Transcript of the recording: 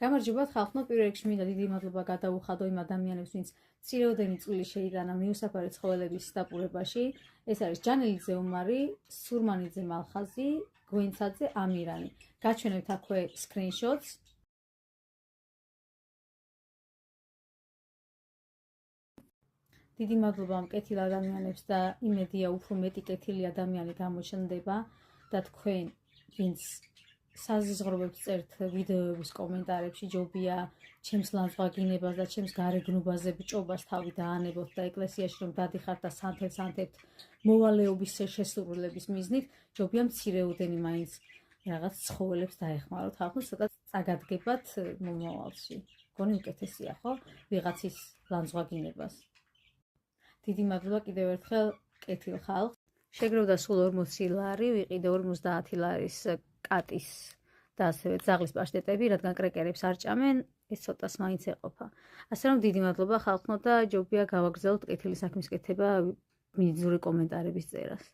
გამარჯობა ხალხო, პირველ რიგში მინდა დიდი მადლობა გადაუხადო იმ ადამიანებს, ვინც მცირეოდენი წვლილი შეიტანა მიუსაფარი ცხოველების დაპურებაში. ეს არის ჯანელიძე ომარი, სურმანიძე მალხაზი, გვენცაძე ამირანი. გაჩვენებთ აქვე screenshots. დიდი მადლობა მკეთილ ადამიანებს და იმედია უფრო მეტი კეთილი ადამიანი გამოჩნდება და თქვენ ვინც საზღვრებებს წერთ ვიდეოების კომენტარებში, ჯობია ჩემს ლანძღვაგინებას და ჩემს გარეგნობაზე ბჭობას თავი დაანებოთ და ეკლესიაში რომ დადიხართ და სანთებთ მოვალეობის შესრულების მიზნით, ჯობია მცირეოდენი მაინც რაღაც ცხოველებს დაეხმაროთ, ხალხო, სადაც წაგადგებათ მომავალში. გონი უკეთესია, ხო? ვიღაცის ლანძღვაგინებას. დიდი მადლობა კიდევ ერთხელ კეთილ ხალხს. შეგროვდა სულ 40 ლარი, ვიყიდე 50 ლარის კატის და ასევე ძაღლის პაშტეტები, რადგან კრეკერებს არ ჭამენ, ეს ცოტას მაინც ეყოფა. ასე რომ დიდი მადლობა ხალხო და ჯობია გავაგრძელოთ კეთილი საქმის კეთება, მინიძური კომენტარების წერას.